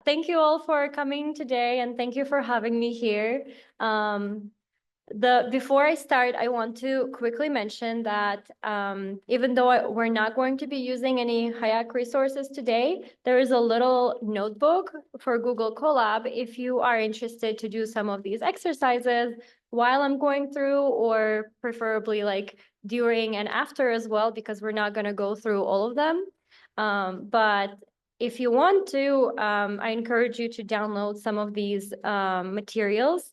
thank you all for coming today, and thank you for having me here. Before I start, I want to quickly mention that even though we're not going to be using any Hayek resources today, there is a little notebook for Google Colab if you are interested to do some of these exercises while I'm going through, or preferably like during and after as well, because we're not going to go through all of them. But if you want to, I encourage you to download some of these materials.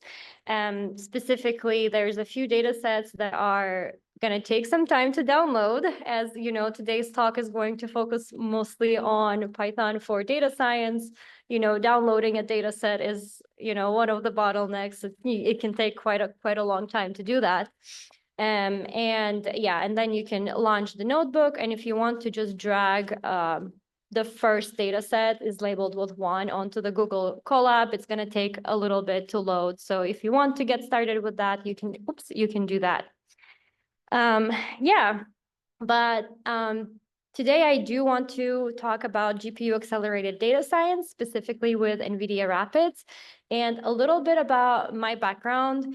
Specifically, there's a few data sets that are going to take some time to download. As you know, today's talk is going to focus mostly on Python for data science. Downloading a data set is, one of the bottlenecks. It can take quite a long time to do that. And then you can launch the notebook. And if you want to just drag the first data set is labeled with 1 onto the Google Colab, it's going to take a little bit to load. So if you want to get started with that, you can do that. Today I do want to talk about GPU accelerated data science, specifically with NVIDIA RAPIDS, and a little bit about my background.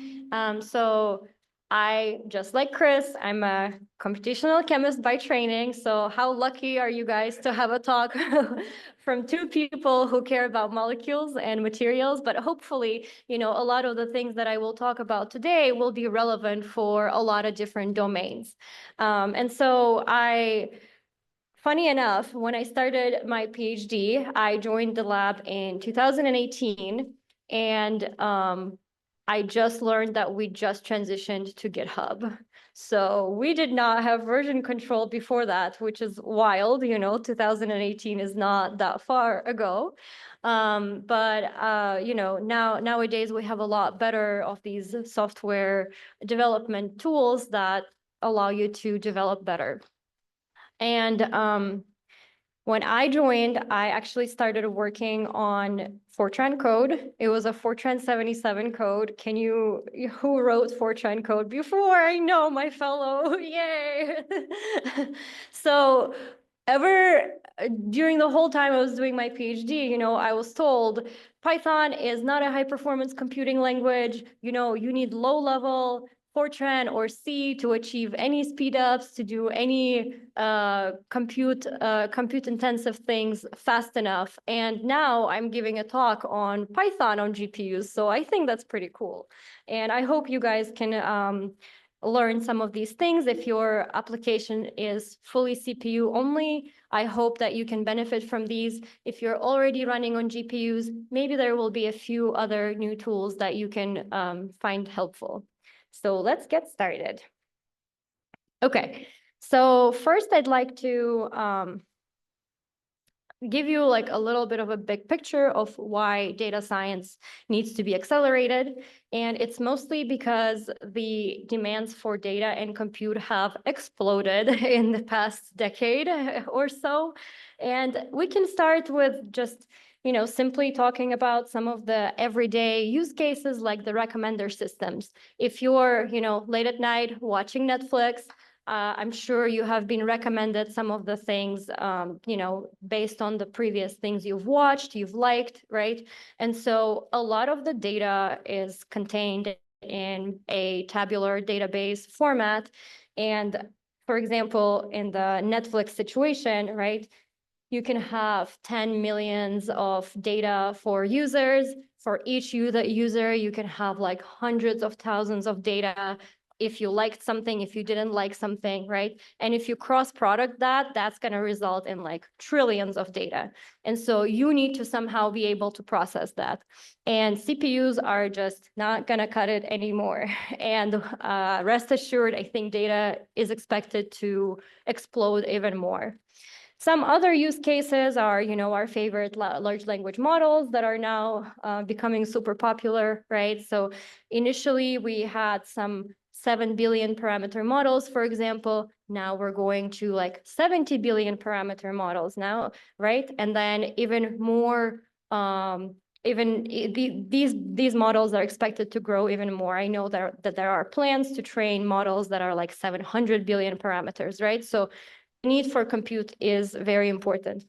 So I, just like Chris, I'm a computational chemist by training. So how lucky are you guys to have a talk from two people who care about molecules and materials? But hopefully, a lot of the things that I will talk about today will be relevant for a lot of different domains. Funny enough, when I started my PhD, I joined the lab in 2018, and I just learned that we just transitioned to GitHub. So we did not have version control before that, which is wild. 2018 is not that far ago. Nowadays we have a lot better of these software development tools that allow you to develop better. And when I joined, I actually started working on Fortran code. It was a Fortran 77 code. Who wrote Fortran code before? I know, my fellow, yay. So during the whole time I was doing my PhD, I was told Python is not a high performance computing language. You need low level Fortran or C to achieve any speed ups, to do any compute intensive things fast enough. And now I'm giving a talk on Python on GPUs. So I think that's pretty cool. And I hope you guys can learn some of these things. If your application is fully CPU only, I hope that you can benefit from these. If you're already running on GPUs, maybe there will be a few other new tools that you can find helpful. So let's get started. Okay, so first I'd like to give you like a little bit of a big picture of why data science needs to be accelerated. And it's mostly because the demands for data and compute have exploded in the past decade or so. And we can start with just simply talking about some of the everyday use cases like the recommender systems. If you're, late at night watching Netflix, I'm sure you have been recommended some of the things, based on the previous things you've watched, you've liked, right? And so a lot of the data is contained in a tabular database format. And for example, in the Netflix situation, right, you can have 10 millions of data for users. For each user, you can have like hundreds of thousands of data. If you liked something, if you didn't like something, right? And if you cross-product that's going to result in like trillions of data. And so you need to somehow be able to process that. And CPUs are just not going to cut it anymore. And rest assured, I think data is expected to explode even more. Some other use cases are, our favorite large language models that are now becoming super popular, right? So initially we had some 7 billion parameter models, for example. Now we're going to like 70 billion parameter models now, right? And then even more, these models are expected to grow even more. I know that there are plans to train models that are like 700 billion parameters, right? So need for compute is very important.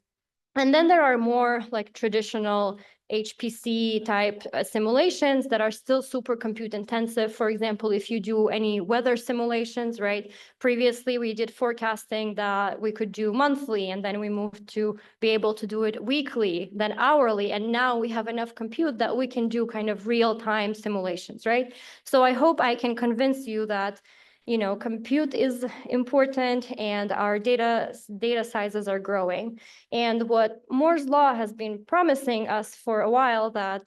And then there are more like traditional HPC type simulations that are still super compute intensive. For example, if you do any weather simulations, right? Previously, we did forecasting that we could do monthly, and then we moved to be able to do it weekly, then hourly. And now we have enough compute that we can do kind of real-time simulations, right? So I hope I can convince you that compute is important and our data sizes are growing. And what Moore's law has been promising us for a while, that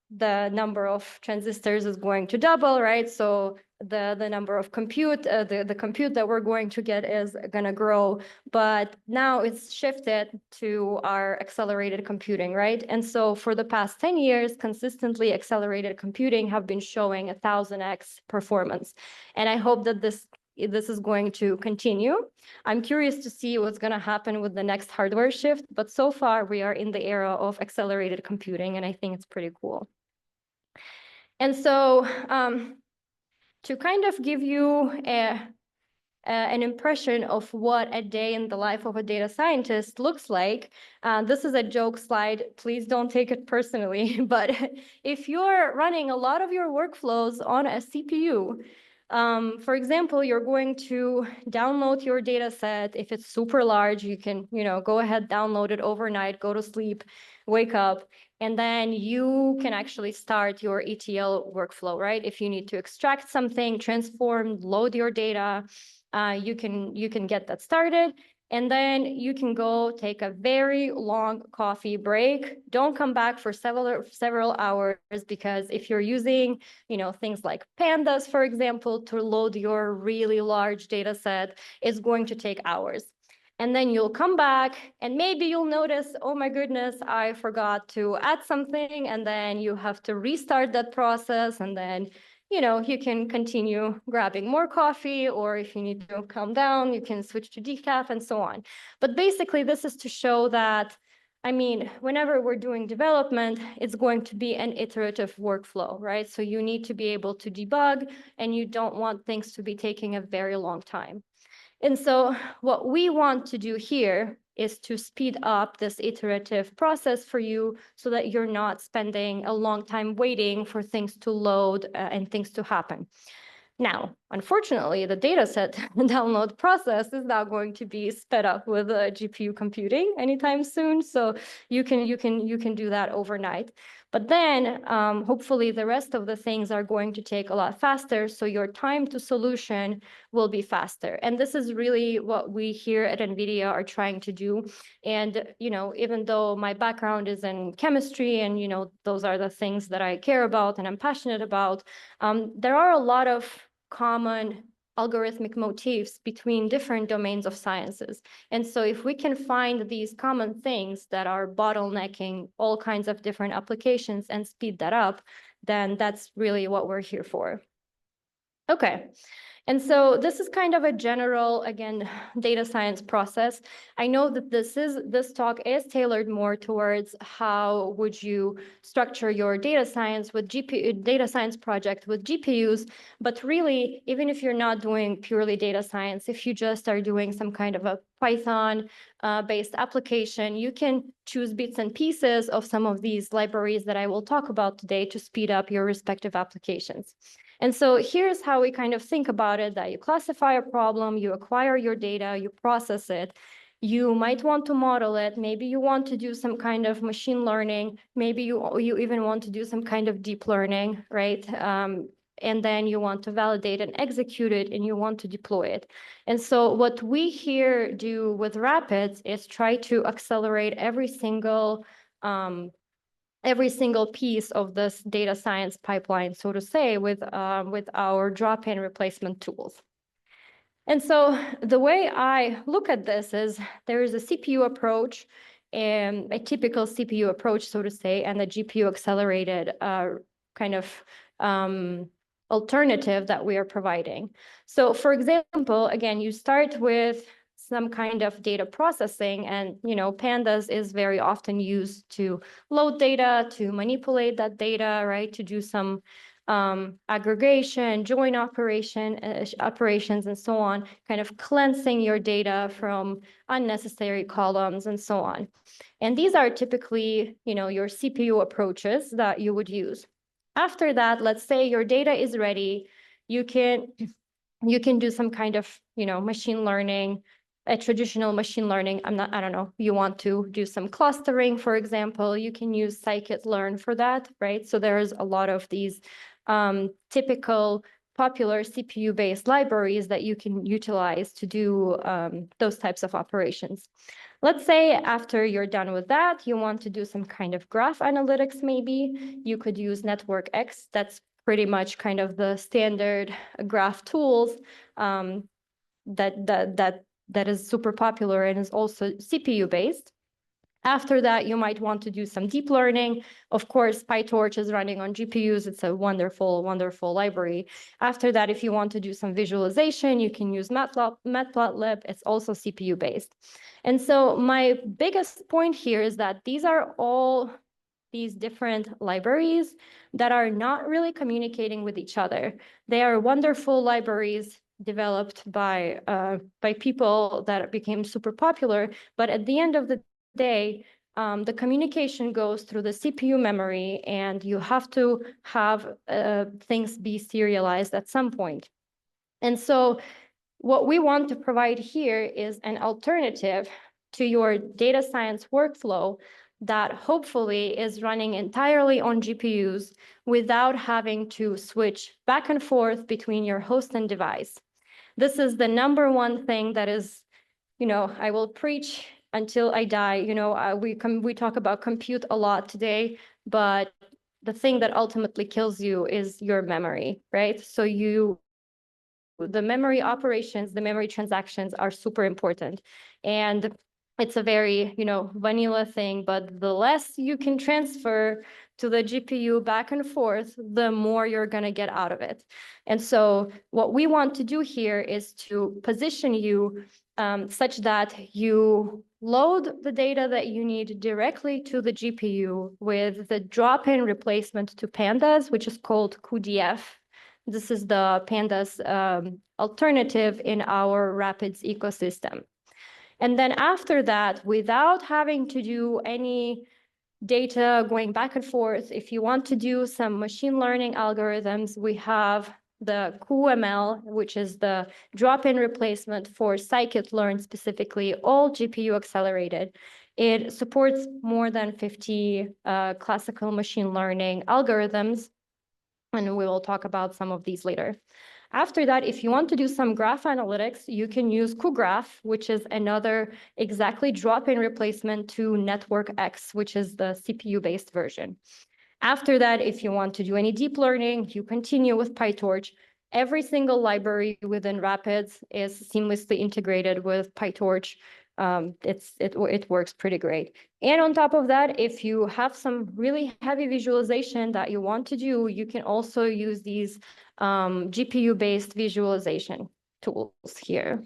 the number of transistors is going to double, right? So the number of compute, the compute that we're going to get is going to grow. But now it's shifted to our accelerated computing, right? And so for the past 10 years, consistently accelerated computing have been showing 1000x performance. And I hope that this is going to continue. I'm curious to see what's going to happen with the next hardware shift, but so far we are in the era of accelerated computing, and I think it's pretty cool. And so to kind of give you an impression of what a day in the life of a data scientist looks like, this is a joke slide. Please don't take it personally. But if you're running a lot of your workflows on a CPU, for example, you're going to download your data set. If it's super large, you can, go ahead, download it overnight, go to sleep, wake up, and then you can actually start your ETL workflow, right? If you need to extract something, transform, load your data, you can get that started. And then you can go take a very long coffee break. Don't come back for several hours, because if you're using, things like pandas, for example, to load your really large data set, it's going to take hours. And then you'll come back and maybe you'll notice, oh my goodness, I forgot to add something. And then you have to restart that process. And then you can continue grabbing more coffee, or if you need to calm down, you can switch to decaf and so on. But basically, this is to show that, whenever we're doing development, it's going to be an iterative workflow, right? So you need to be able to debug, and you don't want things to be taking a very long time. And so what we want to do here is to speed up this iterative process for you so that you're not spending a long time waiting for things to load and things to happen. Now, unfortunately, the dataset download process is not going to be sped up with GPU computing anytime soon. So you can do that overnight. But then hopefully the rest of the things are going to take a lot faster. So your time to solution will be faster. And this is really what we here at NVIDIA are trying to do. And, even though my background is in chemistry and, those are the things that I care about and I'm passionate about, there are a lot of common algorithmic motifs between different domains of sciences. And so if we can find these common things that are bottlenecking all kinds of different applications and speed that up, then that's really what we're here for. Okay. And so this is kind of a general, again, data science process. I know that this talk is tailored more towards how would you structure your data science project with GPUs, but really, even if you're not doing purely data science, if you just are doing some kind of a Python based application, you can choose bits and pieces of some of these libraries that I will talk about today to speed up your respective applications. And so here's how we kind of think about it, that you classify a problem, you acquire your data, you process it. You might want to model it. Maybe you want to do some kind of machine learning. Maybe you even want to do some kind of deep learning, right? And then you want to validate and execute it, and you want to deploy it. And so what we here do with Rapids is try to accelerate every single piece of this data science pipeline, so to say, with our drop-in replacement tools. And so the way I look at this is there is a CPU approach, and a typical CPU approach, so to say, and a GPU accelerated kind of alternative that we are providing. So for example, again, you start with some kind of data processing, and pandas is very often used to load data, to manipulate that data, right, to do some aggregation, join operations, and so on, kind of cleansing your data from unnecessary columns and so on. And these are typically, your CPU approaches that you would use. After that, let's say your data is ready, you can do some kind of, machine learning, a traditional machine learning. I don't know, you want to do some clustering, for example, you can use scikit-learn for that, right? So there's a lot of these typical popular CPU-based libraries that you can utilize to do those types of operations. Let's say after you're done with that, you want to do some kind of graph analytics, maybe. You could use networkx. That's pretty much kind of the standard graph tools that is super popular and is also CPU-based. After that, you might want to do some deep learning. Of course, PyTorch is running on GPUs. It's a wonderful, wonderful library. After that, if you want to do some visualization, you can use Matplotlib. It's also CPU-based. And so my biggest point here is that these are all these different libraries that are not really communicating with each other. They are wonderful libraries developed by people that became super popular, but at the end of the day, the communication goes through the CPU memory, and you have to have things be serialized at some point. And so what we want to provide here is an alternative to your data science workflow that hopefully is running entirely on GPUs without having to switch back and forth between your host and device. This is the number one thing that is, I will preach until I die. We talk about compute a lot today, but the thing that ultimately kills you is your memory, right? So the memory operations, the memory transactions are super important. And it's a very, vanilla thing, but the less you can transfer to the GPU back and forth, the more you're going to get out of it. And so what we want to do here is to position you such that you load the data that you need directly to the GPU with the drop-in replacement to pandas, which is called CUDF. This is the pandas alternative in our Rapids ecosystem. And then after that, without having to do any data going back and forth, if you want to do some machine learning algorithms, we have the cuML, which is the drop-in replacement for scikit-learn specifically, all GPU accelerated. It supports more than 50 classical machine learning algorithms, and we will talk about some of these later. After that, if you want to do some graph analytics, you can use cuGraph, which is another exactly drop-in replacement to networkx, which is the CPU-based version. After that, if you want to do any deep learning, you continue with PyTorch. Every single library within Rapids is seamlessly integrated with PyTorch. It works pretty great. And on top of that, if you have some really heavy visualization that you want to do, you can also use these GPU-based visualization tools here.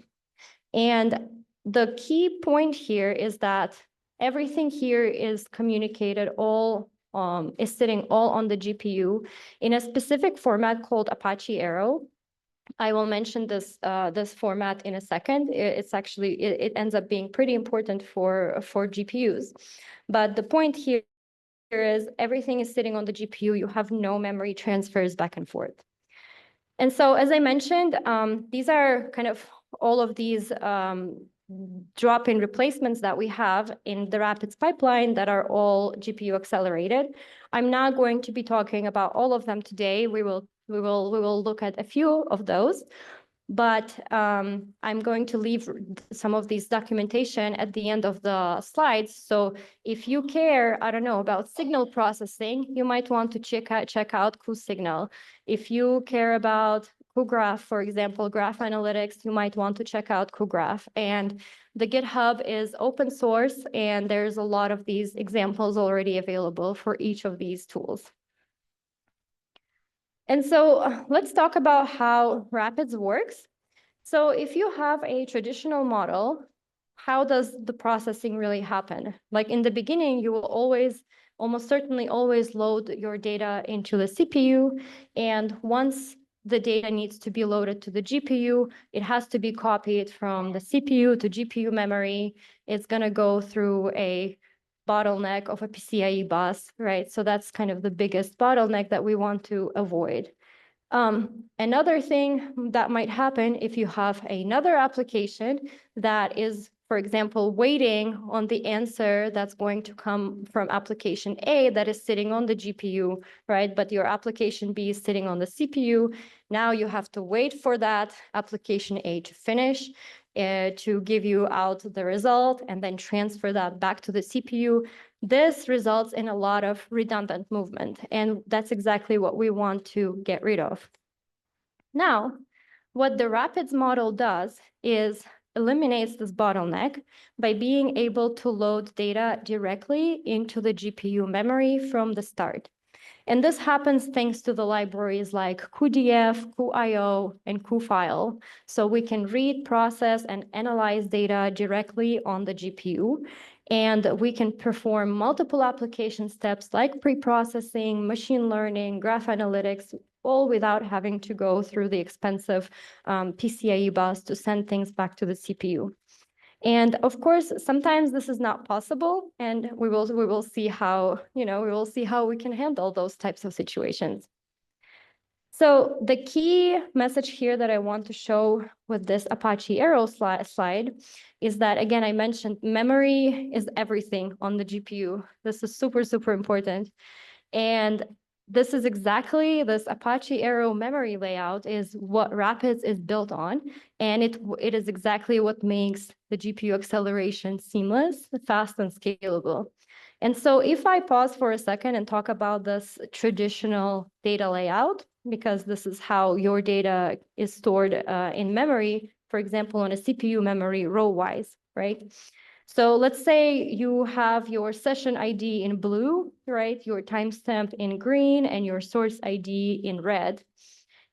And the key point here is that everything here is communicated is sitting all on the GPU in a specific format called Apache Arrow. I will mention this format in a second. It ends up being pretty important for GPUs. But the point here is everything is sitting on the GPU. You have no memory transfers back and forth. And so, as I mentioned, these are kind of all of these drop-in replacements that we have in the Rapids pipeline that are all GPU accelerated. I'm not going to be talking about all of them today. We will look at a few of those, but I'm going to leave some of these documentation at the end of the slides. So if you care, I don't know, about signal processing, you might want to check out cuSignal. If you care about cuGraph, for example, graph analytics, you might want to check out cuGraph. And the GitHub is open source, and there's a lot of these examples already available for each of these tools. And so let's talk about how Rapids works. So if you have a traditional model, how does the processing really happen? Like in the beginning, you will always almost certainly always load your data into the CPU. And once the data needs to be loaded to the GPU, it has to be copied from the CPU to GPU memory. It's going to go through a bottleneck of a PCIe bus, right? So that's kind of the biggest bottleneck that we want to avoid. Another thing that might happen if you have another application that is, for example, waiting on the answer that's going to come from application A that is sitting on the GPU, right? But your application B is sitting on the CPU. Now you have to wait for that application A to finish, to give you out the result and then transfer that back to the CPU. This results in a lot of redundant movement, and that's exactly what we want to get rid of. Now, what the RAPIDS model does is eliminates this bottleneck by being able to load data directly into the GPU memory from the start. And this happens thanks to the libraries like cuDF, cuIO, and cuFile. So we can read, process, and analyze data directly on the GPU. And we can perform multiple application steps like preprocessing, machine learning, graph analytics, all without having to go through the expensive PCIe bus to send things back to the CPU. And of course, sometimes this is not possible, and we will see how, we will see how we can handle those types of situations. So the key message here that I want to show with this Apache Arrow slide is that, again, I mentioned memory is everything on the GPU. This is super, super important. And this is exactly, this Apache Arrow memory layout is what RAPIDS is built on. And it is exactly what makes the GPU acceleration seamless, fast, and scalable. And so if I pause for a second and talk about this traditional data layout, because this is how your data is stored in memory, for example, on a CPU memory row-wise, right? So let's say you have your session ID in blue, right? Your timestamp in green and your source ID in red.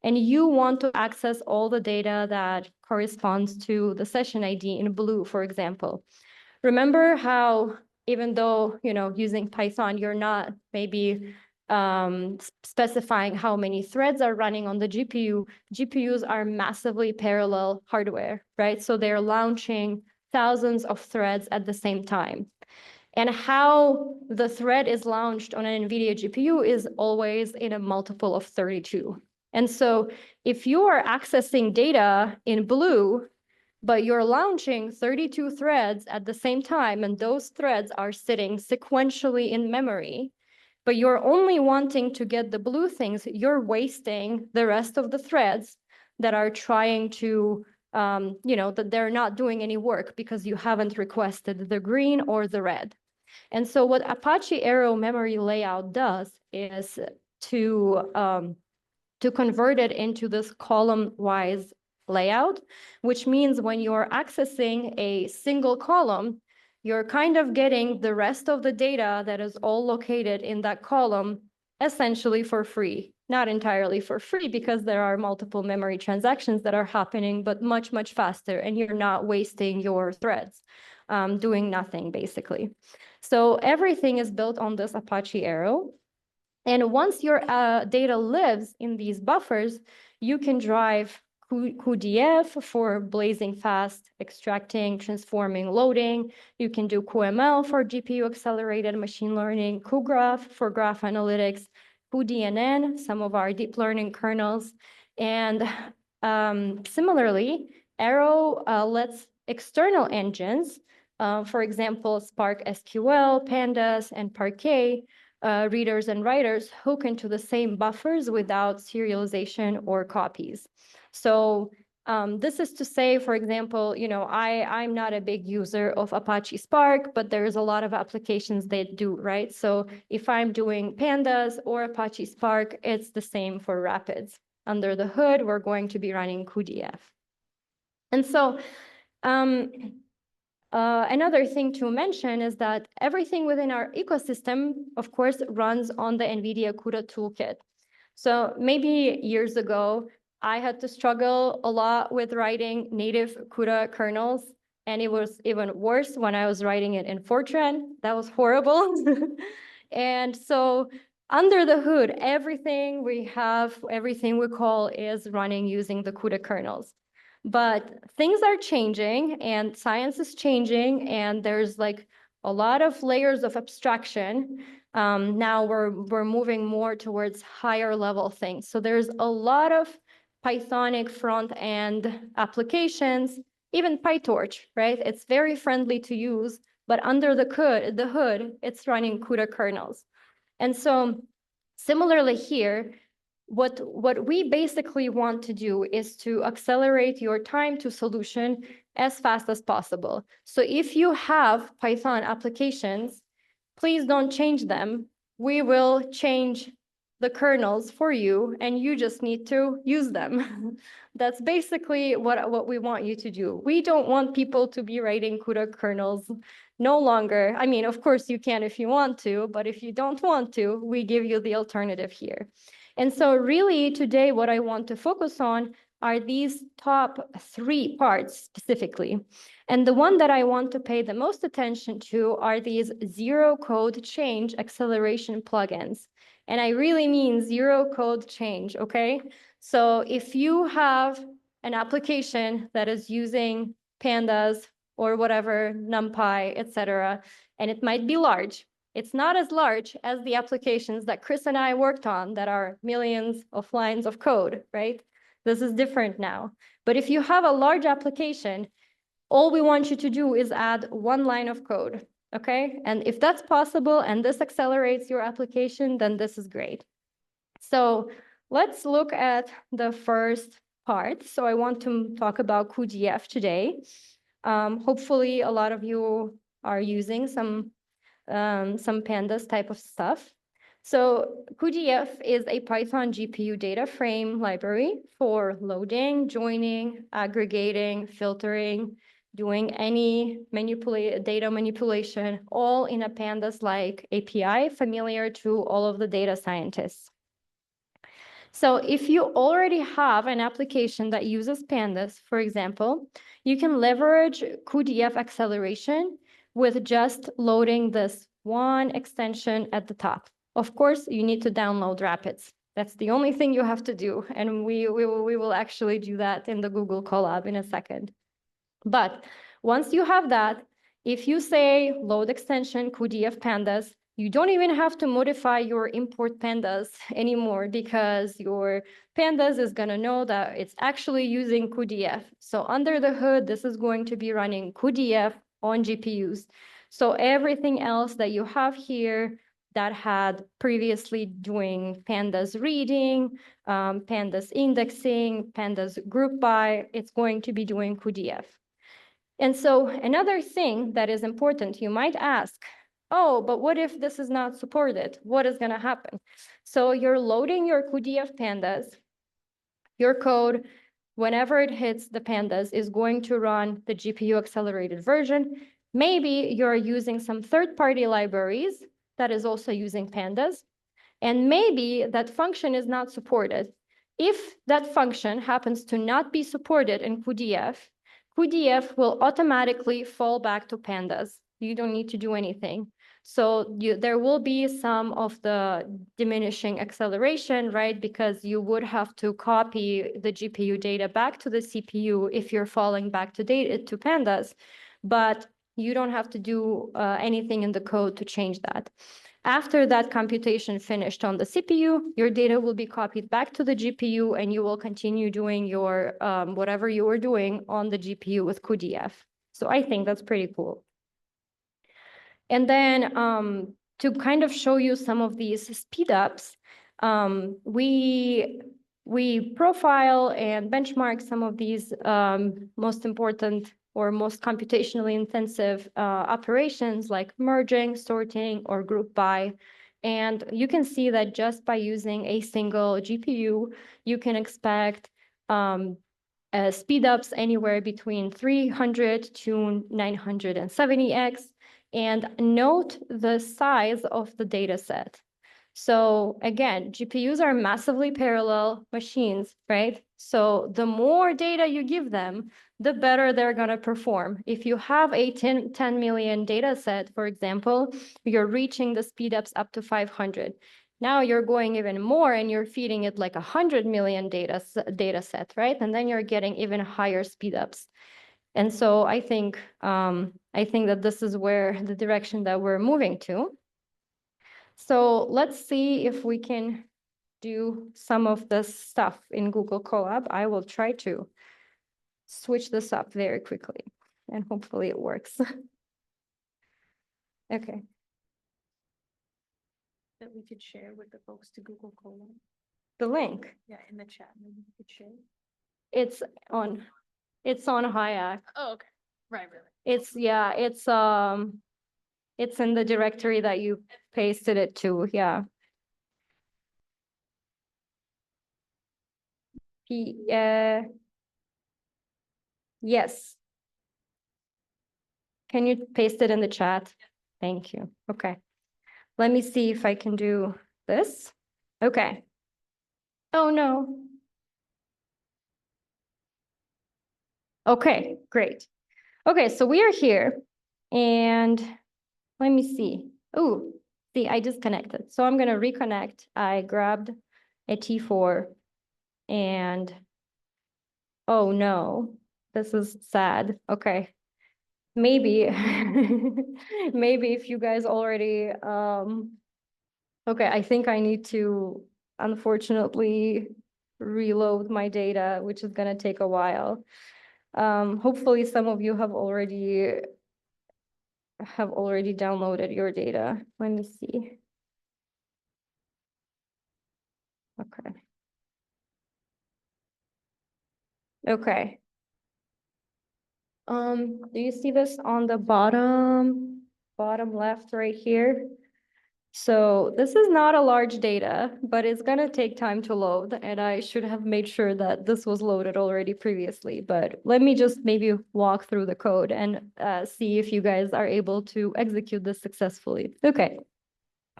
And you want to access all the data that corresponds to the session ID in blue, for example. Remember how, even though, using Python, you're not maybe specifying how many threads are running on the GPU. GPUs are massively parallel hardware, right? So they're launching thousands of threads at the same time. And how the thread is launched on an NVIDIA GPU is always in a multiple of 32. And so if you are accessing data in blue, but you're launching 32 threads at the same time, and those threads are sitting sequentially in memory, but you're only wanting to get the blue things, you're wasting the rest of the threads that are trying to, that they're not doing any work because you haven't requested the green or the red. And so what Apache Arrow memory layout does is to convert it into this column-wise layout, which means when you're accessing a single column, you're kind of getting the rest of the data that is all located in that column essentially for free. Not entirely for free because there are multiple memory transactions that are happening, but much, much faster, and you're not wasting your threads, doing nothing basically. So everything is built on this Apache Arrow. And once your data lives in these buffers, you can drive cuDF for blazing fast, extracting, transforming, loading. You can do cuML for GPU accelerated machine learning, cuGraph for graph analytics, cuDNN, some of our deep learning kernels. And similarly, Arrow lets external engines, for example, Spark SQL, Pandas, and Parquet, readers and writers hook into the same buffers without serialization or copies. So this is to say, for example, I'm not a big user of Apache Spark, but there's a lot of applications that do, right? So if I'm doing Pandas or Apache Spark, it's the same for Rapids. Under the hood, we're going to be running cuDF. And so another thing to mention is that everything within our ecosystem, of course, runs on the NVIDIA CUDA toolkit. So maybe years ago, I had to struggle a lot with writing native CUDA kernels, and it was even worse when I was writing it in Fortran. That was horrible. And so under the hood, everything we call is running using the CUDA kernels. But things are changing and science is changing, and there's like a lot of layers of abstraction. Now we're moving more towards higher level things. So there's a lot of Pythonic front end applications, even PyTorch, right? It's very friendly to use, but under the hood, it's running CUDA kernels. And so similarly here, what we basically want to do is to accelerate your time to solution as fast as possible. So if you have Python applications, please don't change them. We will change the kernels for you, and you just need to use them. That's basically what we want you to do. We don't want people to be writing CUDA kernels no longer. I mean, of course you can if you want to, but if you don't want to, we give you the alternative here. And so really today, what I want to focus on are these top 3 parts specifically. And the one that I want to pay the most attention to are these zero code change acceleration plugins. And I really mean zero code change, okay? So if you have an application that is using pandas or whatever, NumPy, etc., and it might be large, it's not as large as the applications that Chris and I worked on that are millions of lines of code, right? This is different now. But if you have a large application, all we want you to do is add 1 line of code, okay? And if that's possible and this accelerates your application, then this is great. So let's look at the first part. So I want to talk about cuDF today. Hopefully a lot of you are using some pandas type of stuff. So cuDF is a Python GPU data frame library for loading, joining, aggregating, filtering, doing any data manipulation, all in a pandas-like API familiar to all of the data scientists. So if you already have an application that uses pandas, for example, you can leverage cuDF acceleration with just loading this one extension at the top. Of course, you need to download Rapids. That's the only thing you have to do. And we will actually do that in the Google Colab in a second. But once you have that, if you say load extension cuDF pandas, you don't even have to modify your import pandas anymore, because your pandas is going to know that it's actually using cuDF. So under the hood, this is going to be running cuDF on GPUs. So everything else that you have here that had previously doing pandas reading, pandas indexing, pandas group by, it's going to be doing cuDF. And so another thing that is important, you might ask, oh, but what if this is not supported? What is going to happen? So you're loading your cuDF pandas. Your code, whenever it hits the pandas, is going to run the GPU accelerated version. Maybe you're using some third-party libraries that is also using pandas. And maybe that function is not supported. If that function happens to not be supported in cuDF, cuDF will automatically fall back to pandas. You don't need to do anything. So there will be some of the diminishing acceleration, right? Because you would have to copy the GPU data back to the CPU if you're falling back to pandas, but you don't have to do anything in the code to change that. After that computation finished on the CPU, your data will be copied back to the GPU, and you will continue doing your whatever you were doing on the GPU with cuDF. So I think that's pretty cool. And then to kind of show you some of these speedups, we profile and benchmark some of these most important or most computationally intensive operations like merging, sorting, or group by. And you can see that just by using a single GPU, you can expect speedups anywhere between 300 to 970x. And note the size of the data set. So again, GPUs are massively parallel machines, right? So the more data you give them, the better they're going to perform. If you have a 10 million data set, for example, you're reaching the speedups up to 500. Now you're going even more and you're feeding it like 100 million data set, right? And then you're getting even higher speedups. And so I think that this is where the direction that we're moving to. So let's see if we can do some of this stuff in Google Colab. I will try to switch this up very quickly and hopefully it works. Okay. That we could share with the folks to Google Colab. The link. Yeah, in the chat, maybe we could share. It's on Hayak. Oh, okay. Right. It's it's in the directory that you pasted it to. Yeah. Yes. Can you paste it in the chat? Thank you. Okay. Let me see if I can do this. Okay. Oh, no. Okay, great. Okay, so we are here and let me see. Oh, see, I disconnected. So I'm going to reconnect. I grabbed a T4 and oh no, this is sad. Okay. Maybe, maybe if you guys already, okay, I think I need to unfortunately reload my data, which is gonna take a while. Hopefully some of you have already downloaded your data. Let me see. Okay. Okay. Do you see this on the bottom left right here? So this is not a large data, but it's gonna take time to load, and I should have made sure that this was loaded already previously, but let me just maybe walk through the code and see if you guys are able to execute this successfully. Okay.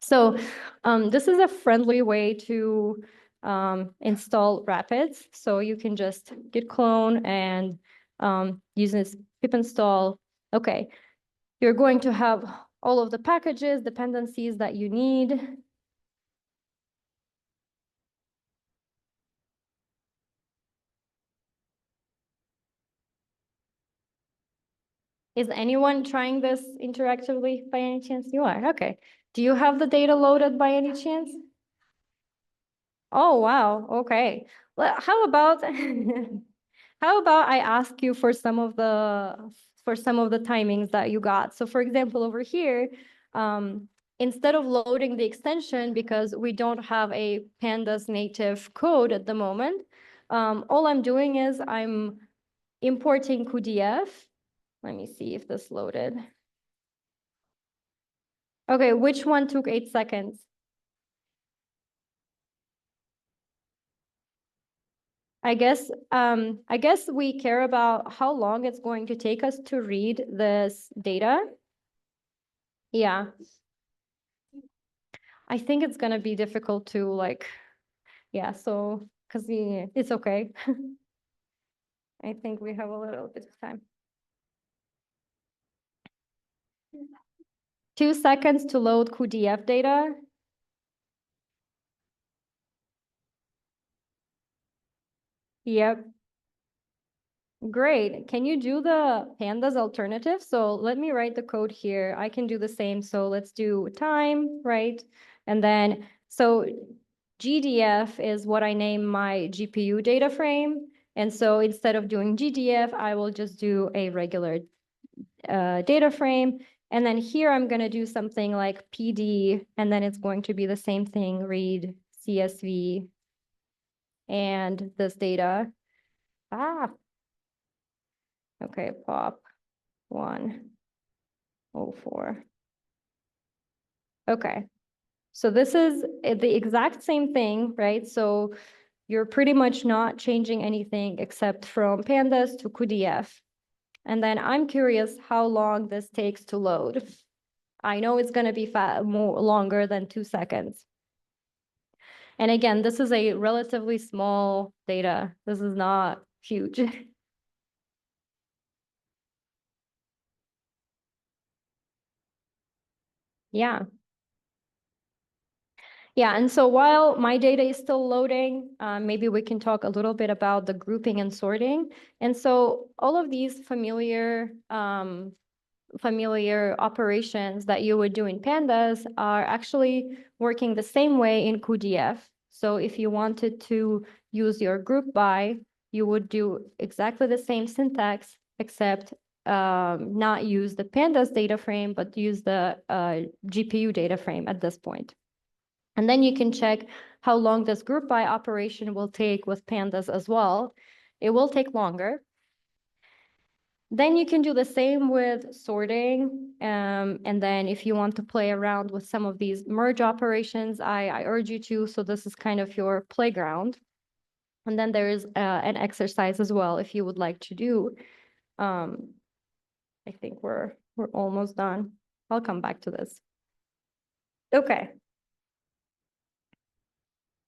So this is a friendly way to install Rapids. So you can just git clone and use this pip install. Okay, you're going to have all of the packages, dependencies that you need. Is anyone trying this interactively by any chance? You are, okay. Do you have the data loaded by any chance? Oh, wow, okay. Well, how about how about I ask you for some of the timings that you got? So for example, over here, instead of loading the extension because we don't have a pandas native code at the moment, all I'm doing is I'm importing CUDA. Let me see if this loaded. Okay, which one took 8 seconds? I guess we care about how long it's going to take us to read this data. Yeah. I think it's gonna be difficult to like, yeah, so, because it's okay. I think we have a little bit of time. 2 seconds to load QDF data. Yep. Great. Can you do the pandas alternative? So let me write the code here. I can do the same. So let's do time, right? And then, so GDF is what I name my GPU data frame. And so instead of doing GDF, I will just do a regular data frame. And then here I'm going to do something like PD, and then it's going to be the same thing, read CSV and this data. Okay, pop 104. Okay, so this is the exact same thing, right? So you're pretty much not changing anything except from pandas to QDF. And then I'm curious how long this takes to load. I know it's going to be more longer than 2 seconds. And again, this is a relatively small data. This is not huge. Yeah. Yeah, and so while my data is still loading, maybe we can talk a little bit about the grouping and sorting. And so all of these familiar operations that you would do in pandas are actually working the same way in CUDA. So if you wanted to use your group by, you would do exactly the same syntax, except not use the pandas data frame, but use the GPU data frame at this point. And then you can check how long this group by operation will take with pandas as well. It will take longer. Then you can do the same with sorting. And then if you want to play around with some of these merge operations, I urge you to. So this is kind of your playground. And then there is an exercise as well if you would like to do. I think we're almost done. I'll come back to this. Okay.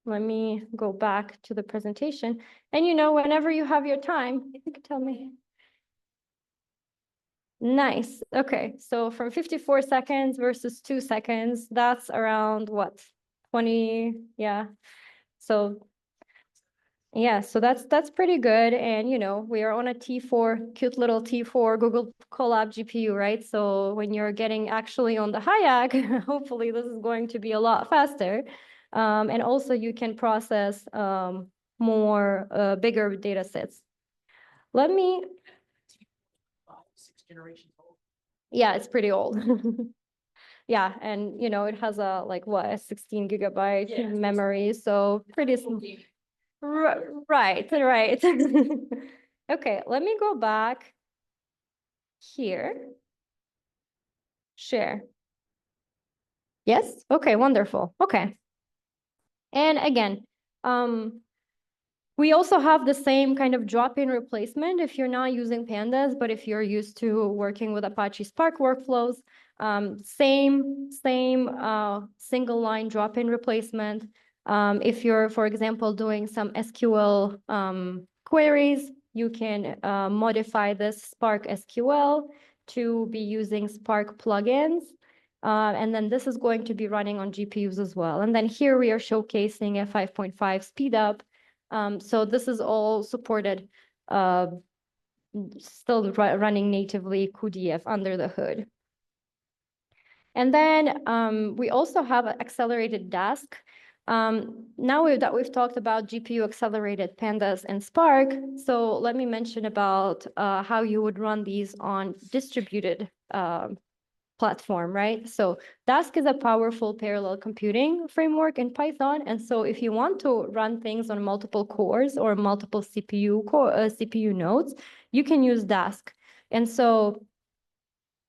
Let me go back to the presentation. And whenever you have your time, you can tell me. Nice. Okay. So from 54 seconds versus 2 seconds, that's around what? 20. Yeah. So yeah, so that's pretty good. And we are on a T4, cute little T4 Google Colab GPU, right? So when you're getting actually on the Hayek, hopefully this is going to be a lot faster. And also you can process more bigger data sets. Let me, 6 generations old. yeah, it's pretty old. Yeah, and it has a 16 gigabyte memory, so pretty small. Right. Okay, let me go back here. Share. Yes? Okay, wonderful. Okay. And again, we also have the same kind of drop-in replacement if you're not using pandas, but if you're used to working with Apache Spark workflows, same single line drop-in replacement. If you're, for example, doing some SQL queries, you can modify this Spark SQL to be using Spark plugins. And then this is going to be running on GPUs as well. And then here we are showcasing a 5.5 speed up. So this is all supported, still running natively cuDF under the hood. And then we also have an accelerated Dask. Now that we've talked about GPU accelerated pandas and Spark, so let me mention about how you would run these on distributed platform, right? So Dask is a powerful parallel computing framework in Python. And so if you want to run things on multiple cores or multiple CPU nodes, you can use Dask. And so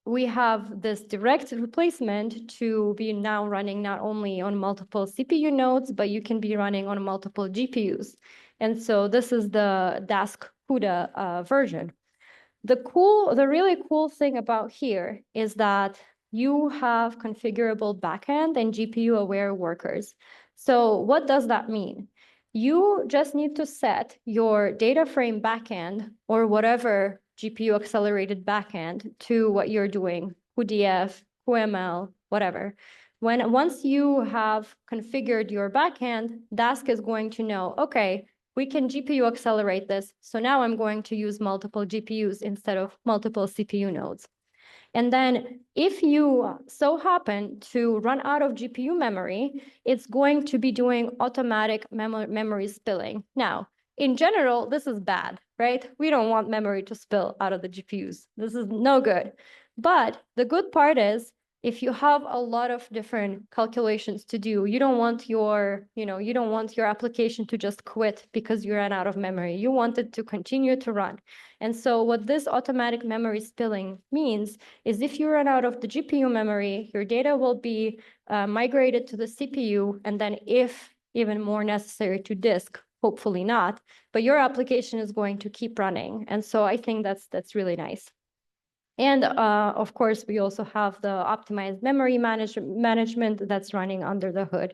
we have this direct replacement to be now running not only on multiple CPU nodes, but you can be running on multiple GPUs. And so this is the Dask CUDA version. The really cool thing about here is that you have configurable backend and GPU aware workers. So what does that mean? You just need to set your data frame backend or whatever GPU accelerated backend to what you're doing, cuDF, cuML, whatever. Once you have configured your backend, Dask is going to know, okay, we can GPU accelerate this. So now I'm going to use multiple GPUs instead of multiple CPU nodes. And then if you so happen to run out of GPU memory, it's going to be doing automatic memory spilling. Now, in general, this is bad, right? We don't want memory to spill out of the GPUs. This is no good. But the good part is if you have a lot of different calculations to do, you don't want your application to just quit because you ran out of memory. You want it to continue to run. And so what this automatic memory spilling means is if you run out of the GPU memory, your data will be migrated to the CPU, and then if even more necessary to disk, hopefully not, but your application is going to keep running. And so I think that's really nice. And of course, we also have the optimized memory management that's running under the hood.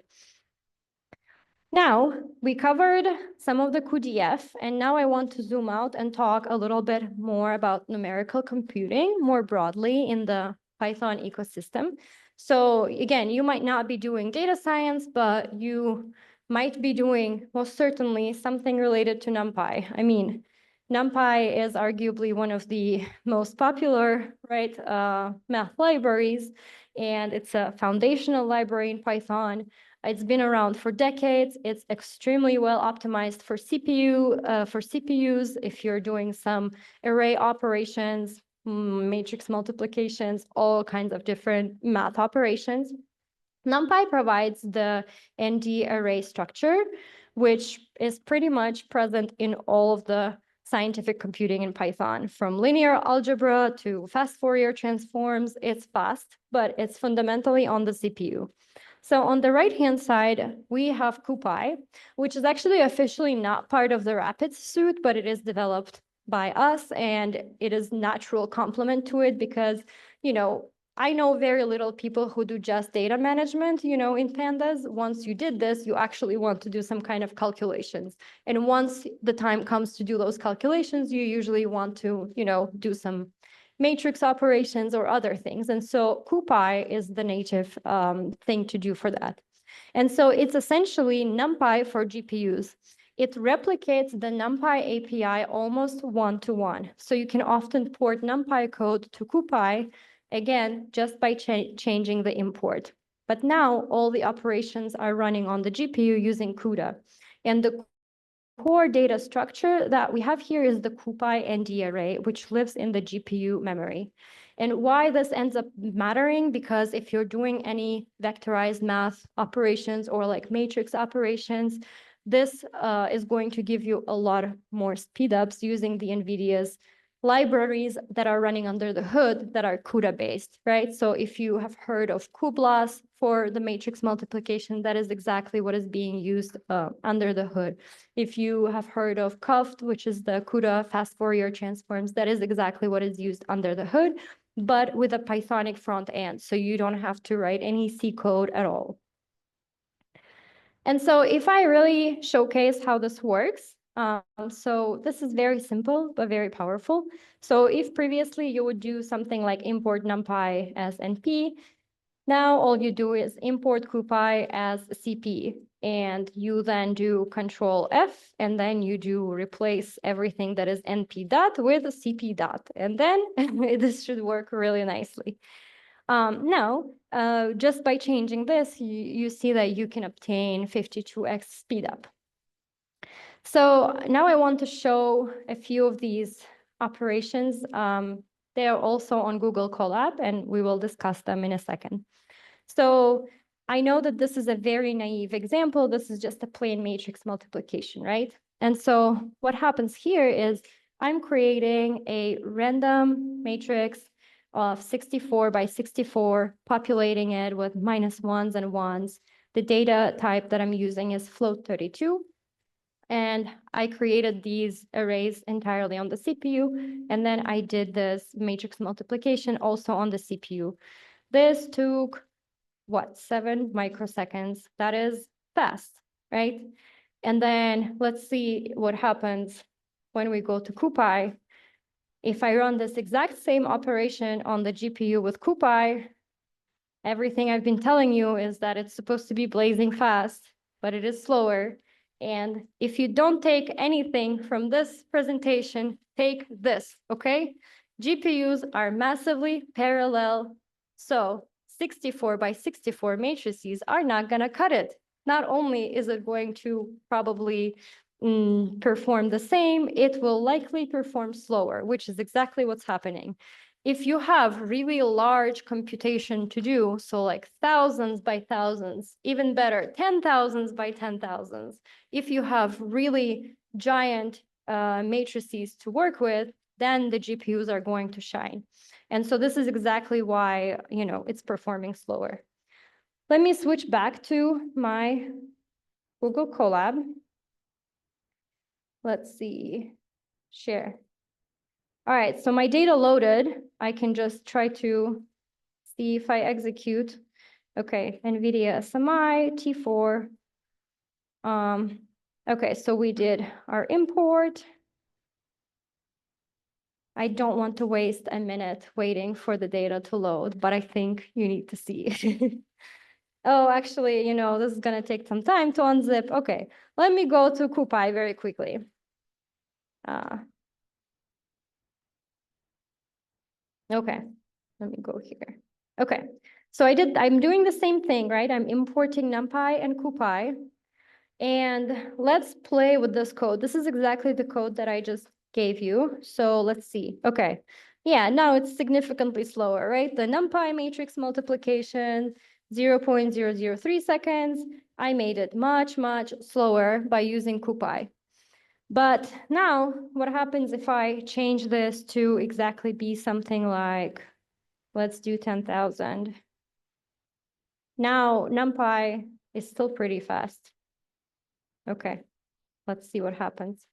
Now, we covered some of the QDF, and now I want to zoom out and talk a little bit more about numerical computing more broadly in the Python ecosystem. So again, you might not be doing data science, but you might be doing most certainly something related to NumPy. I mean, NumPy is arguably one of the most popular, right, math libraries, and it's a foundational library in Python. It's been around for decades. It's extremely well optimized for CPUs if you're doing some array operations, matrix multiplications, all kinds of different math operations. NumPy provides the ND array structure, which is pretty much present in all of the scientific computing in Python, from linear algebra to fast Fourier transforms. It's fast, but it's fundamentally on the CPU. So on the right-hand side, we have CuPy, which is actually officially not part of the Rapids suite, but it is developed by us, and it is natural complement to it because, you know, I know very little people who do just data management, you know, in pandas. Once you did this, you actually want to do some kind of calculations. And once the time comes to do those calculations, you usually want to, you know, do some matrix operations or other things. And so CuPy is the native thing to do for that. And so it's essentially NumPy for GPUs. It replicates the NumPy API almost one-to-one. So you can often port NumPy code to CuPy, again, just by changing the import. But now all the operations are running on the GPU using CUDA. And the core data structure that we have here is the CuPy ND array, which lives in the GPU memory. And why this ends up mattering, because if you're doing any vectorized math operations or like matrix operations, this is going to give you a lot more speedups using the NVIDIA's libraries that are running under the hood that are CUDA based, right? So if you have heard of cuBLAS for the matrix multiplication, that is exactly what is being used under the hood. If you have heard of CUFT, which is the CUDA fast Fourier transforms, that is exactly what is used under the hood, but with a Pythonic front end. So you don't have to write any C code at all. And so if I really showcase how this works, so this is very simple, but very powerful. So if previously you would do something like import NumPy as NP, now all you do is import CuPy as CP, and you then do Control F, and then you do replace everything that is NP dot with CP dot, and then this should work really nicely. Now, just by changing this, you see that you can obtain 52x speedup. So now I want to show a few of these operations. They are also on Google Colab, and we will discuss them in a second. So I know that this is a very naive example. This is just a plain matrix multiplication, right? And so what happens here is I'm creating a random matrix of 64 by 64, populating it with -1s and 1s. The data type that I'm using is float 32. And I created these arrays entirely on the CPU. And then I did this matrix multiplication also on the CPU. This took, what, 7 microseconds? That is fast, right? And then let's see what happens when we go to CuPy. If I run this exact same operation on the GPU with CuPy, everything I've been telling you is that it's supposed to be blazing fast, but it is slower. And if you don't take anything from this presentation, take this, okay? GPUs are massively parallel. So 64 by 64 matrices are not gonna cut it. Not only is it going to probably perform the same, it will likely perform slower, which is exactly what's happening. If you have really large computation to do, so like thousands by thousands, even better, 10,000s by 10,000s, if you have really giant matrices to work with, then the GPUs are going to shine. And so this is exactly why, you know, it's performing slower. Let me switch back to my Google Colab. Let's see, share. All right, so my data loaded. I can just try to see if I execute. Okay, NVIDIA SMI T4. Okay, so we did our import. I don't want to waste a minute waiting for the data to load, but I think you need to see. Oh, actually, you know, this is gonna take some time to unzip. Okay, let me go to CuPy very quickly. Okay, let me go here. Okay, so I'm doing the same thing, right? I'm importing NumPy and CuPy. And let's play with this code. This is exactly the code that I just gave you. So let's see. Okay. Yeah, now it's significantly slower, right? The NumPy matrix multiplication, 0.003 seconds. I made it much, much slower by using CuPy. But now what happens if I change this to exactly be something like, let's do 10,000. Now NumPy is still pretty fast. Okay, let's see what happens.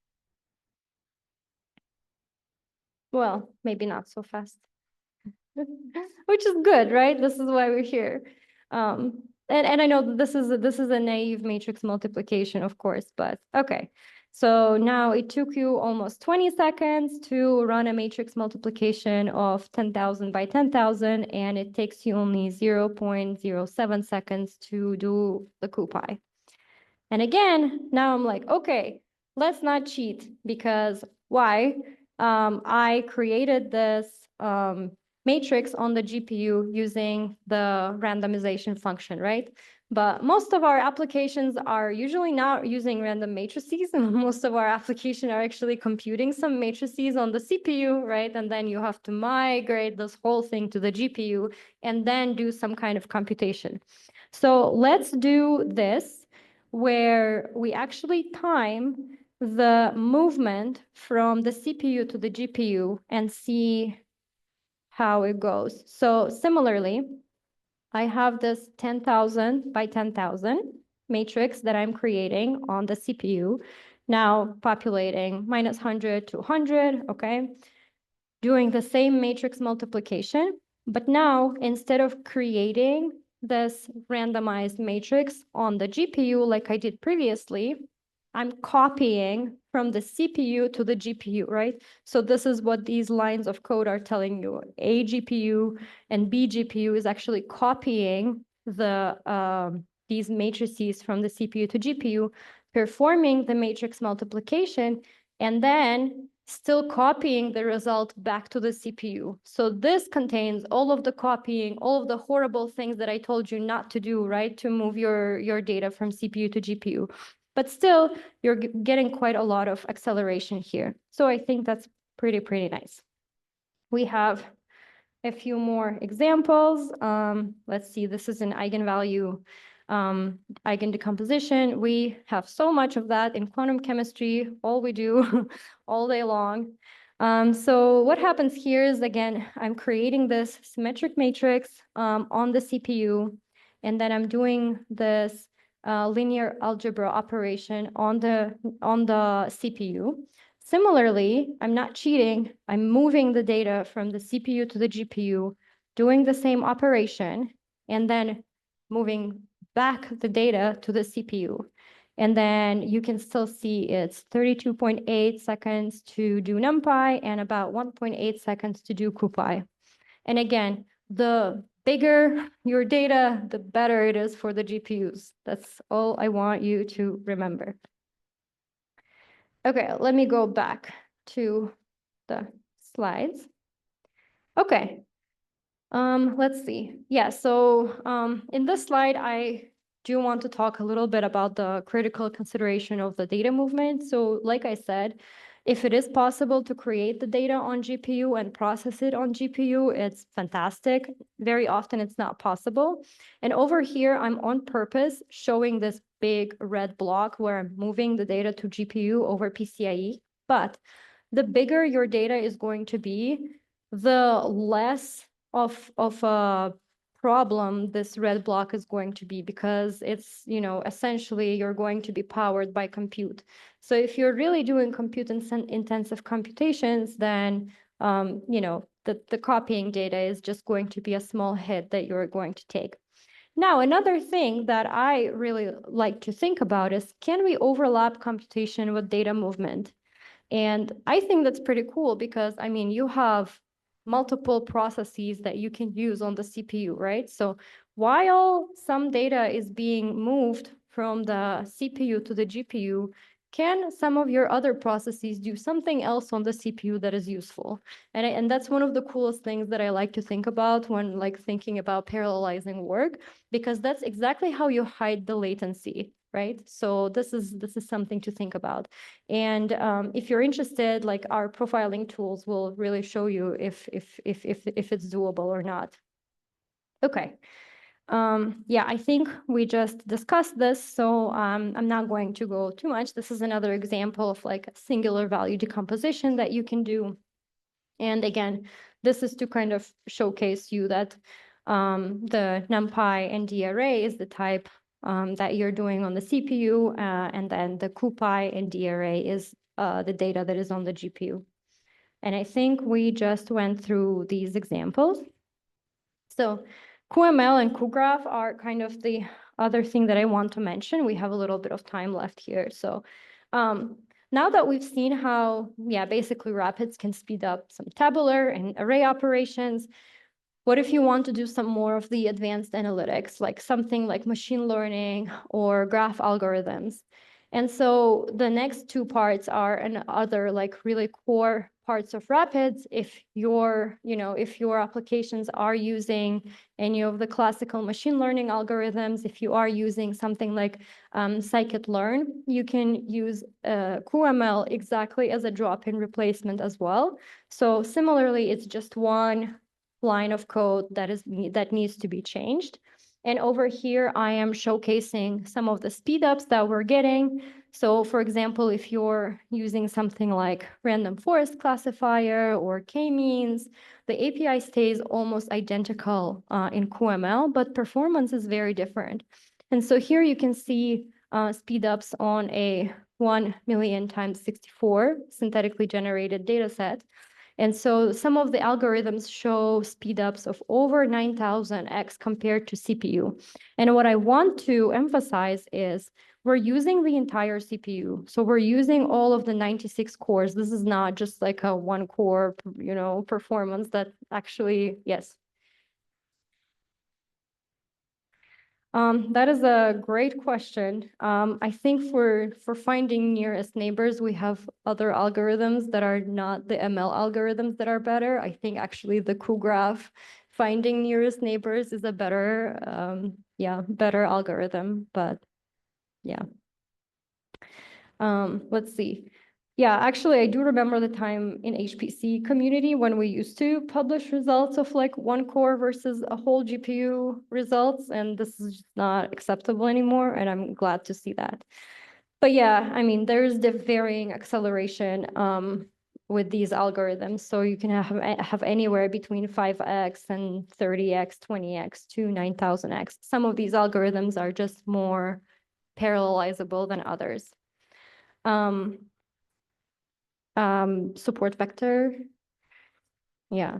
Well, maybe not so fast, which is good, right? This is why we're here. And I know this is a naive matrix multiplication, of course, but okay. So now it took you almost 20 seconds to run a matrix multiplication of 10,000 by 10,000, and it takes you only 0.07 seconds to do the CuPy. And again, now I'm like, okay, let's not cheat, because why? I created this matrix on the GPU using the randomization function, right? But most of our applications are usually not using random matrices. Most of our applications are actually computing some matrices on the CPU, right? And then you have to migrate this whole thing to the GPU and then do some kind of computation. So let's do this, where we actually time the movement from the CPU to the GPU and see how it goes. So similarly, I have this 10,000 by 10,000 matrix that I'm creating on the CPU, now populating -100 to 100, okay? Doing the same matrix multiplication, but now instead of creating this randomized matrix on the GPU like I did previously, I'm copying from the CPU to the GPU, right? So this is what these lines of code are telling you. A GPU and B GPU is actually copying these matrices from the CPU to GPU, performing the matrix multiplication, and then still copying the result back to the CPU. So this contains all of the copying, all of the horrible things that I told you not to do, right? To move your data from CPU to GPU. But still, you're getting quite a lot of acceleration here. So I think that's pretty nice. We have a few more examples. Let's see, this is an eigenvalue eigendecomposition. We have so much of that in quantum chemistry, all we do all day long. So what happens here is, again, I'm creating this symmetric matrix on the CPU, and then I'm doing this linear algebra operation on the CPU. Similarly, I'm not cheating. I'm moving the data from the CPU to the GPU, doing the same operation, and then moving back the data to the CPU. And then you can still see it's 32.8 seconds to do NumPy and about 1.8 seconds to do CuPy. And again, the bigger your data, the better it is for the GPUs. That's all I want you to remember. Okay, let me go back to the slides. Okay, let's see. Yeah, so in this slide, I do want to talk a little bit about the critical consideration of the data movement. So like I said, if it is possible to create the data on GPU and process it on GPU, it's fantastic. Very often it's not possible. And over here, I'm on purpose showing this big red block where I'm moving the data to GPU over PCIe. But the bigger your data is going to be, the less of a problem this red block is going to be, because it's, you know, essentially you're going to be powered by compute. So if you're really doing intensive computations, then you know, the copying data is just going to be a small hit that you're going to take. Now, another thing that I really like to think about is, can we overlap computation with data movement? And I think that's pretty cool because, I mean, you have multiple processes that you can use on the CPU, right? So while some data is being moved from the CPU to the GPU, can some of your other processes do something else on the CPU that is useful? And that's one of the coolest things that I like to think about when like thinking about parallelizing work, because that's exactly how you hide the latency, right? So this is something to think about. And if you're interested, like our profiling tools will really show you if it's doable or not. Okay. Yeah, I think we just discussed this, so I'm not going to go too much. This is another example of like a singular value decomposition that you can do. And again, this is to kind of showcase you that the NumPy ND array is the type that you're doing on the CPU, and then the CuPy ND array is the data that is on the GPU. And I think we just went through these examples. So QML and QGraph are kind of the other thing that I want to mention. We have a little bit of time left here. So now that we've seen how, yeah, basically Rapids can speed up some tabular and array operations, what if you want to do some more of the advanced analytics, like something like machine learning or graph algorithms? And so the next two parts are another like really core parts of Rapids. If your applications are using any of the classical machine learning algorithms, if you are using something like scikit-learn, you can use QML exactly as a drop-in replacement as well. So similarly, it's just one line of code that needs to be changed. And over here, I am showcasing some of the speedups that we're getting. So for example, if you're using something like random forest classifier or k-means, the API stays almost identical in QML, but performance is very different. And so here you can see speedups on a 1 million times 64 synthetically generated data set. And so some of the algorithms show speedups of over 9,000x compared to CPU. And what I want to emphasize is we're using the entire CPU. So we're using all of the 96 cores. This is not just like a one core, performance that actually, yes. That is a great question. I think for finding nearest neighbors, we have other algorithms that are not the ML algorithms that are better. I think actually the QGraph finding nearest neighbors is a better, better algorithm, but yeah. Let's see. Yeah, actually, I do remember the time in HPC community when we used to publish results of like one core versus a whole GPU results, and this is just not acceptable anymore, and I'm glad to see that. But yeah, I mean, there's the varying acceleration with these algorithms. So you can have anywhere between 5x and 30x, 20x to 9,000x. Some of these algorithms are just more parallelizable than others. Support vector. Yeah.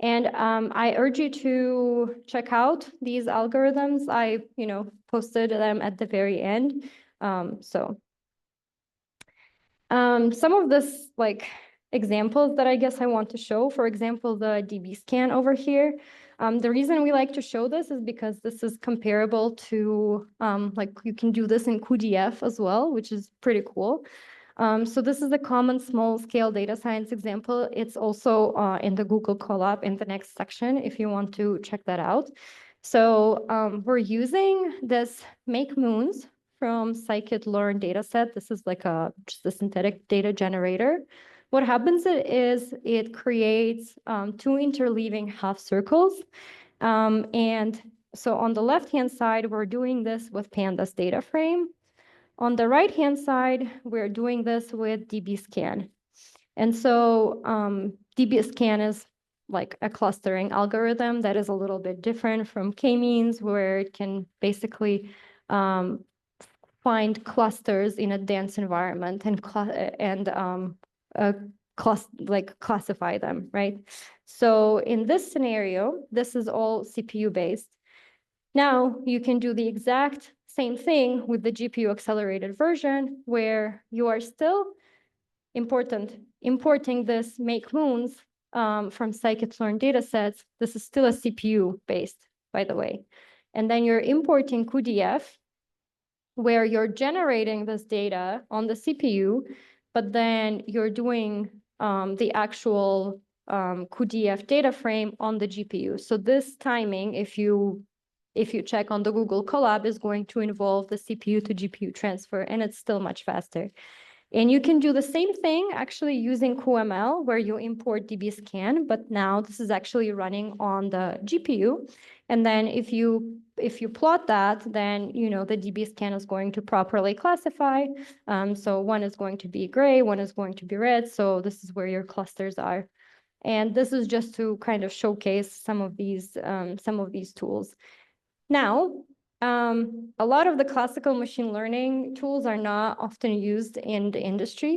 And I urge you to check out these algorithms. I, posted them at the very end. Some of this like examples that I guess I want to show, for example, the DB scan over here. The reason we like to show this is because this is comparable to like you can do this in QDF as well, which is pretty cool. So this is a common small-scale data science example. It's also in the Google Colab in the next section if you want to check that out. So we're using this make moons from scikit-learn dataset. This is like just a synthetic data generator. What happens is it creates two interleaving half circles. And so on the left-hand side, we're doing this with pandas data frame. On the right-hand side, we're doing this with dbScan. And so dbScan is like a clustering algorithm that is a little bit different from k-means, where it can basically find clusters in a dense environment and classify them, right? So in this scenario, this is all CPU-based. Now you can do the exact same thing with the GPU accelerated version, where you are still importing this make moons from scikit-learn datasets. This is still a CPU based, by the way. And then you're importing CUDF, where you're generating this data on the CPU, but then you're doing the actual CUDF data frame on the GPU. So this timing, if you check on the Google Colab, is going to involve the CPU to GPU transfer, and it's still much faster. And you can do the same thing actually using QML, where you import dbscan, but now this is actually running on the GPU. And then if you plot that, then the dbscan is going to properly classify. So one is going to be gray, one is going to be red. So this is where your clusters are. And this is just to kind of showcase some of these tools. Now, a lot of the classical machine learning tools are not often used in the industry,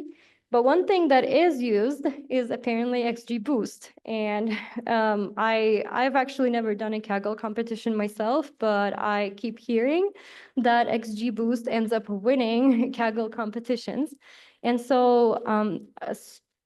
but one thing that is used is apparently XGBoost. And I've actually never done a Kaggle competition myself, but I keep hearing that XGBoost ends up winning Kaggle competitions. And so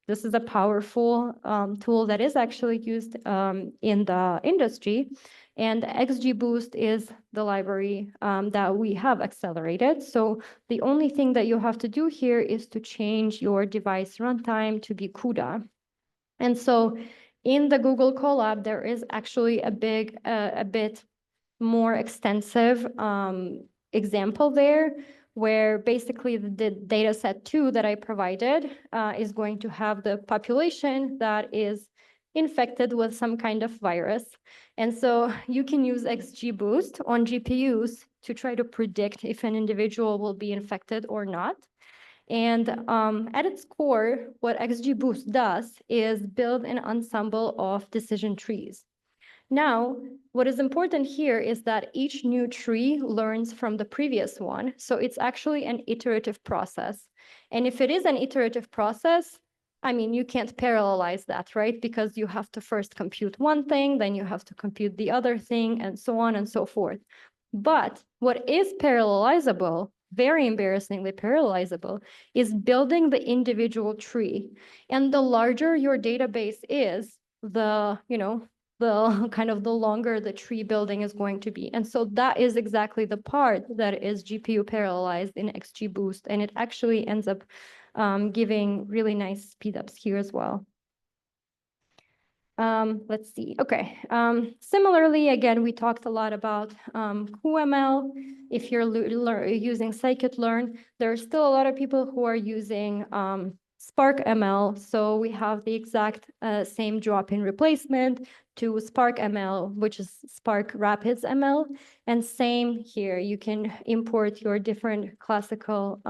this is a powerful tool that is actually used in the industry. And XGBoost is the library that we have accelerated. So the only thing that you have to do here is to change your device runtime to be CUDA. And so in the Google Colab, there is actually a bit more extensive example there, where basically the data set 2 that I provided is going to have the population that is infected with some kind of virus. And so you can use XGBoost on GPUs to try to predict if an individual will be infected or not. And at its core, what XGBoost does is build an ensemble of decision trees. Now, what is important here is that each new tree learns from the previous one. So it's actually an iterative process. And if it is an iterative process, I mean, you can't parallelize that, right? Because you have to first compute one thing, then you have to compute the other thing, and so on and so forth. But what is parallelizable, very embarrassingly parallelizable, is building the individual tree. And the larger your database is, the kind of the longer the tree building is going to be. And so that is exactly the part that is GPU parallelized in XGBoost. And it actually ends up giving really nice speed ups here as well. Let's see. Okay. Similarly, again, we talked a lot about QML. If you're using scikit-learn, there are still a lot of people who are using Spark ML. So we have the exact same drop-in replacement to Spark ML, which is Spark Rapids ML. And same here, you can import your different classical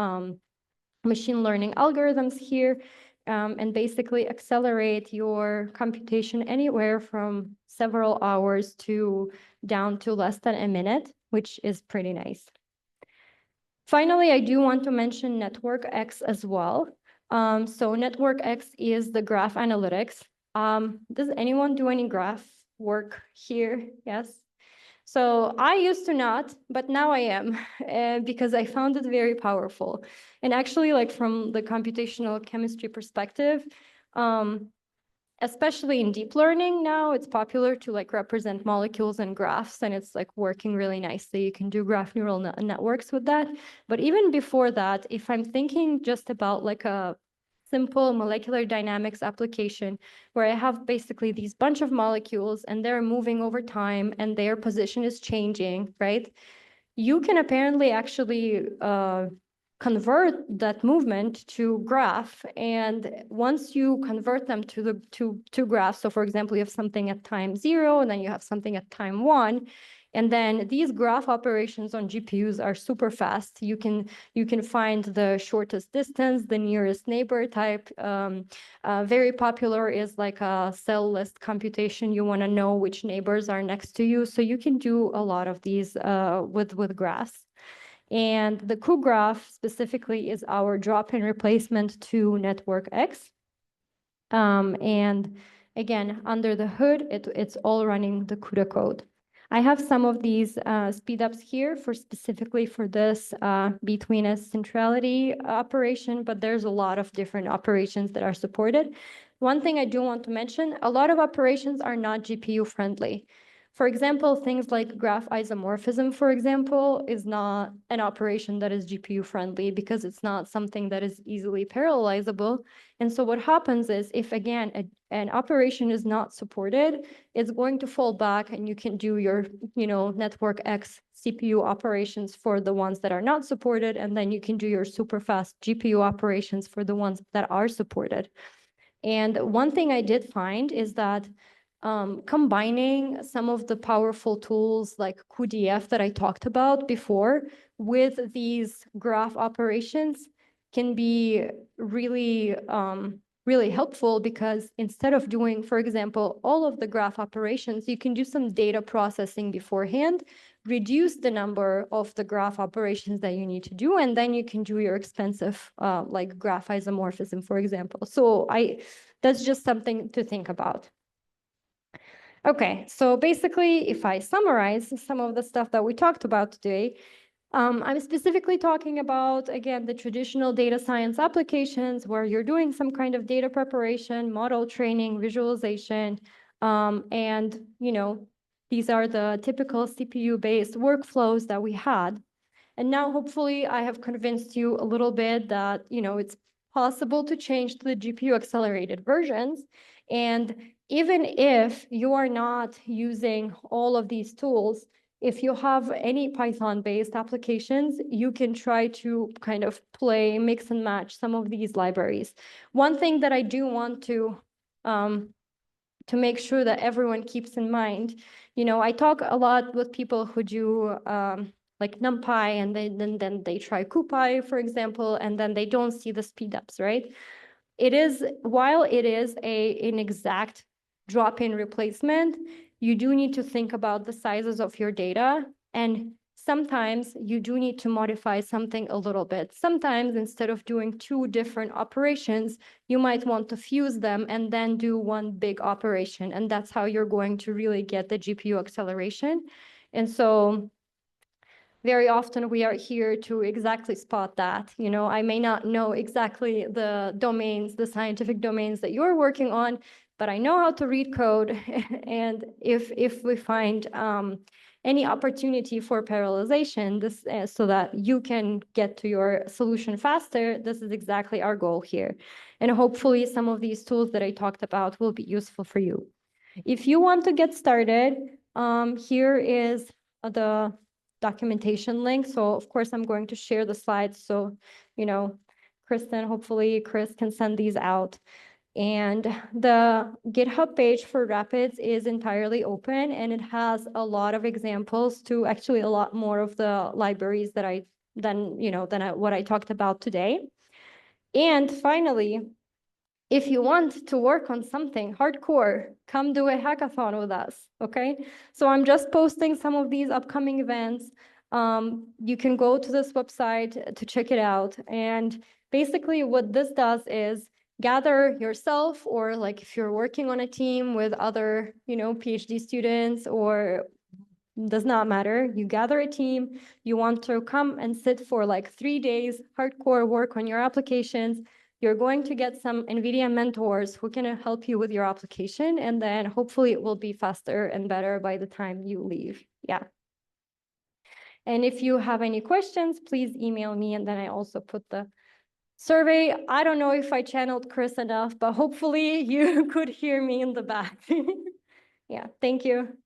machine learning algorithms here and basically accelerate your computation anywhere from several hours to down to less than a minute, which is pretty nice. Finally, I do want to mention networkx as well. So networkx is the graph analytics. Does anyone do any graph work here? Yes. So I used to not, but now I am because I found it very powerful. And actually, like from the computational chemistry perspective, especially in deep learning now, it's popular to like represent molecules and graphs, and it's like working really nicely. You can do graph neural networks with that. But even before that, if I'm thinking just about like a simple molecular dynamics application where I have basically these bunch of molecules and they're moving over time and their position is changing, right? You can apparently actually convert that movement to graph. And once you convert them to graphs, so for example, you have something at time 0, and then you have something at time 1, and then these graph operations on GPUs are super fast. You can find the shortest distance, the nearest neighbor type. Very popular is like a cell list computation. You want to know which neighbors are next to you. So you can do a lot of these with graphs. And the cuGraph specifically is our drop-in replacement to networkx. And again, under the hood, it's all running the CUDA code. I have some of these speedups here for specifically for this between a centrality operation, but there's a lot of different operations that are supported. One thing I do want to mention, a lot of operations are not GPU friendly. For example, things like graph isomorphism, for example, is not an operation that is GPU friendly because it's not something that is easily parallelizable. And so what happens is if, again, an operation is not supported, it's going to fall back and you can do your, networkx CPU operations for the ones that are not supported, and then you can do your super fast GPU operations for the ones that are supported. And one thing I did find is that combining some of the powerful tools like CUDA that I talked about before with these graph operations can be really, really helpful, because instead of doing, for example, all of the graph operations, you can do some data processing beforehand, reduce the number of the graph operations that you need to do, and then you can do your expensive like graph isomorphism, for example. So that's just something to think about. Okay, so basically, if I summarize some of the stuff that we talked about today, I'm specifically talking about, again, the traditional data science applications where you're doing some kind of data preparation, model training, visualization, and, these are the typical CPU-based workflows that we had. And now, hopefully, I have convinced you a little bit that, it's possible to change to the GPU accelerated versions. And even if you are not using all of these tools, if you have any Python-based applications, you can try to kind of mix and match some of these libraries. One thing that I do want to make sure that everyone keeps in mind, I talk a lot with people who do like NumPy, and then they try CuPy, for example, and then they don't see the speedups, right? While it is an exact drop-in replacement, you do need to think about the sizes of your data, and sometimes you do need to modify something a little bit. Sometimes instead of doing two different operations, you might want to fuse them and then do one big operation, and that's how you're going to really get the GPU acceleration. And so very often we are here to exactly spot that. I may not know exactly the domains, the scientific domains that you're working on, but I know how to read code. And if we find any opportunity for parallelization, so that you can get to your solution faster, this is exactly our goal here. And hopefully some of these tools that I talked about will be useful for you. If you want to get started, here is the documentation link. So of course, I'm going to share the slides. So, Kristen, hopefully Chris can send these out. And the GitHub page for Rapids is entirely open, and it has a lot of examples to actually a lot more of the libraries that than what I talked about today. And finally, if you want to work on something hardcore, come do a hackathon with us, okay? So I'm just posting some of these upcoming events. You can go to this website to check it out. And basically what this does is gather yourself, or like if you're working on a team with other, PhD students, or does not matter. You gather a team, you want to come and sit for like 3 days, hardcore work on your applications. You're going to get some NVIDIA mentors who can help you with your application, and then hopefully it will be faster and better by the time you leave. Yeah. And if you have any questions, please email me, and then I also put the survey. I don't know if I channeled Chris enough, but hopefully you could hear me in the back. Yeah, thank you.